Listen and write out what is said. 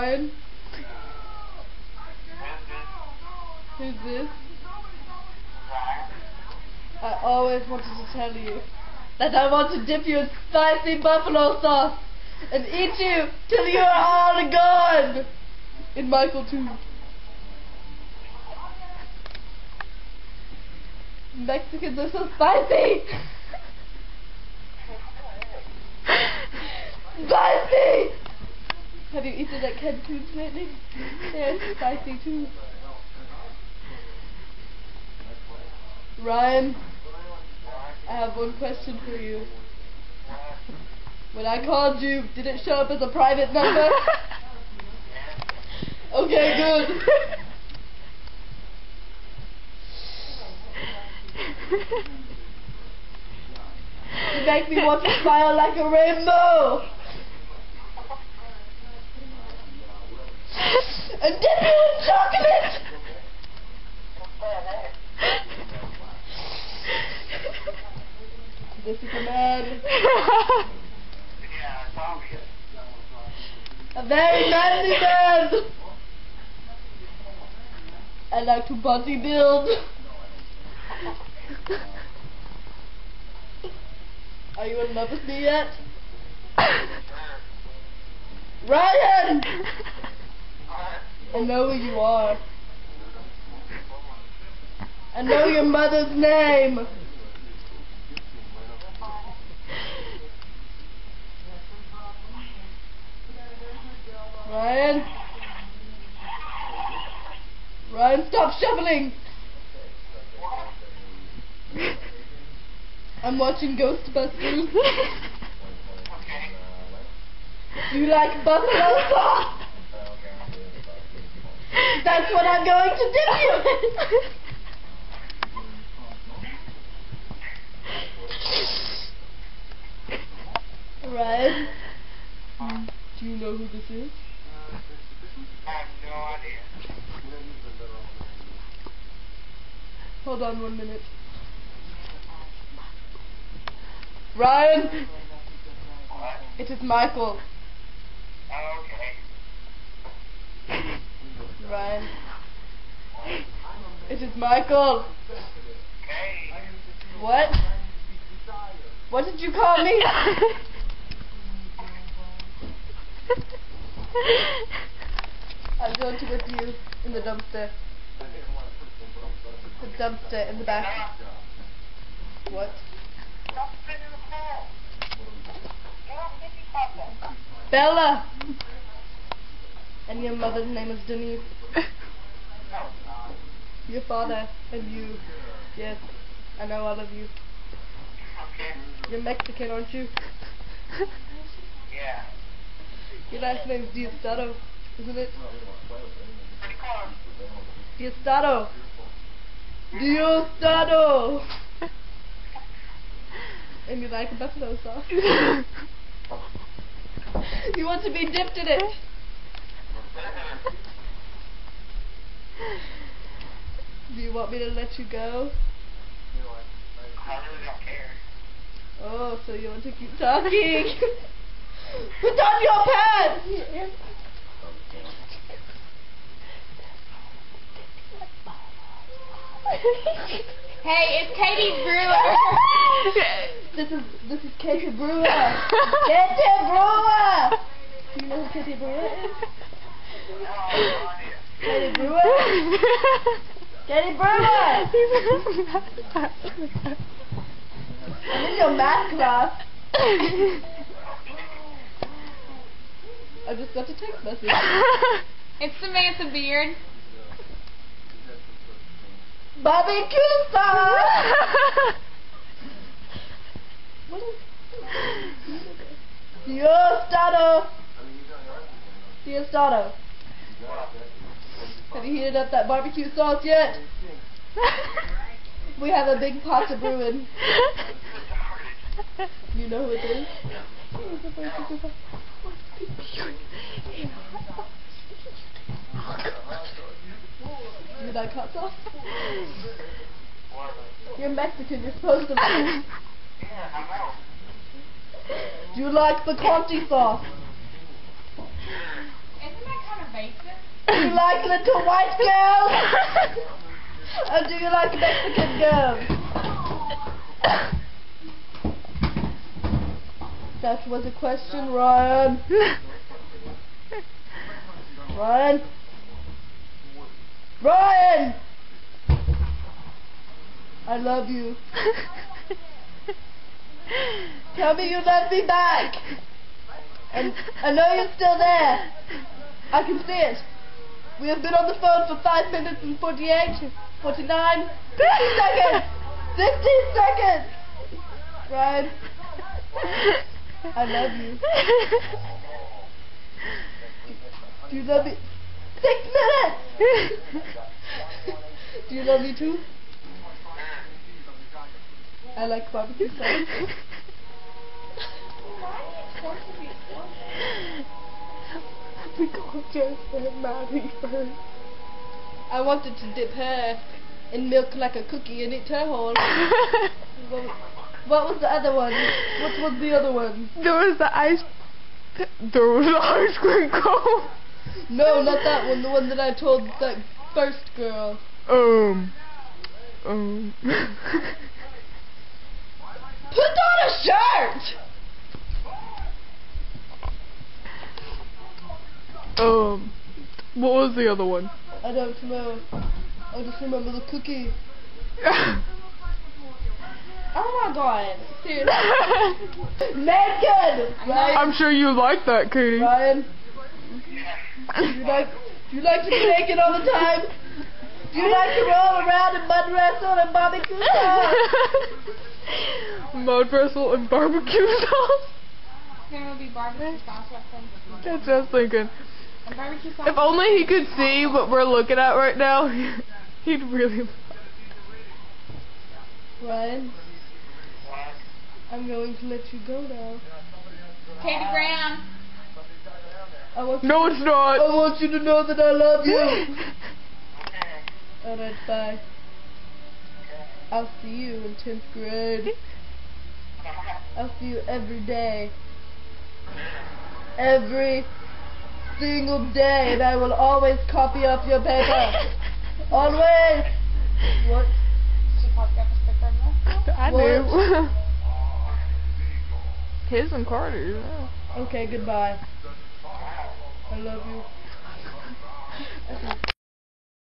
Ryan? Who's this? I always wanted to tell you that I want to dip you in spicy buffalo sauce and eat you till you are all gone. In Michael 2. Mexicans are so spicy. Spicy! Have you eaten at Cancun's lately? They're spicy too. Ryan, I have one question for you. When I called you, did it show up as a private number? Okay, good. You make me want to smile like a rainbow. And dip you in chocolate. This is a man. A very manly man. I like to body build. Are you in love with me yet? Ryan! I know who you are. I know your mother's name. Ryan? Ryan, stop shoveling! I'm watching Ghostbusters. Do you like buffalo sauce? That's what I'm going to dip you in. Ryan, do you know who this is? I have no idea. Hold on 1 minute. Ryan! What? It is Michael. Oh, okay. Ryan. It is Michael. Okay. What? What did you call me? I'm going to whip you in the dumpster. The dumpster in the back. What? Stop spitting in the floor. Get off Mickey Papa. Bella! And your mother's name is Denise. No, it's not. Your father and you. Yes, I know all of you. Okay. You're Mexican, aren't you? Yeah. Your last name's Diosdado, isn't it? Pretty close. Diosdado! Diosdado! And you like buffalo sauce? You want to be dipped in it? Do you want me to let you go? I really don't care. Oh, so you want to keep talking? Put on your pants! Hey, it's Katie Brewer. This is Katie Brewer. Katie Brewer! Do you know who Katie Brewer is? No, idea. Katie Brewer? Katie Brewer! I'm in your math class. I just got a text message. It's Samantha Beard. Barbecue sauce! What is Diosdado? Diosdado. Have you heated up that barbecue sauce yet? We have a big pot of brewing. You know who it is? You like hot sauce? You're Mexican, you're supposed to like it. Yeah, I know. Do you like the Conti sauce? Isn't that kind of Do you like little white girls? Or do you like Mexican girls? That was a question, Ryan. Ryan? Ryan! I love you. Tell me you love me back. And I know you're still there. I can see it. We have been on the phone for 5 minutes and 48, 49, 50 seconds. 50 seconds. Ryan, I love you. Do you love me? 6 minutes. Do you love me too? I like barbecue sauce. We got just Maddie first. I wanted to dip her in milk like a cookie and eat her whole. What was the other one? What was the other one? There was the ice cream cone. No, not that one. The one that I told that first girl. Put on a shirt! What was the other one? I don't know. I just remember the cookie. Oh my god. Seriously. Naked! Ryan. I'm sure you like that, Katie. Ryan. Do you like to be naked all the time? Do you like to roll around and mud wrestle and barbecue sauce? Mud wrestle and barbecue sauce? There will be barbecue sauce wrestling. That's what I was thinking. And barbecue sauce. If only he could see what we're looking at right now, he'd really... Ryan, I'm going to let you go now. Katie Graham. No, it's not. I want you to know that I love you. Alright, bye. I'll see you in 10th grade. I'll see you every day. Every single day, and I will always copy off your paper. Always. What? She popped up a sticker of this. I What? do. His and Carter's. Yeah. Okay, goodbye. I love you.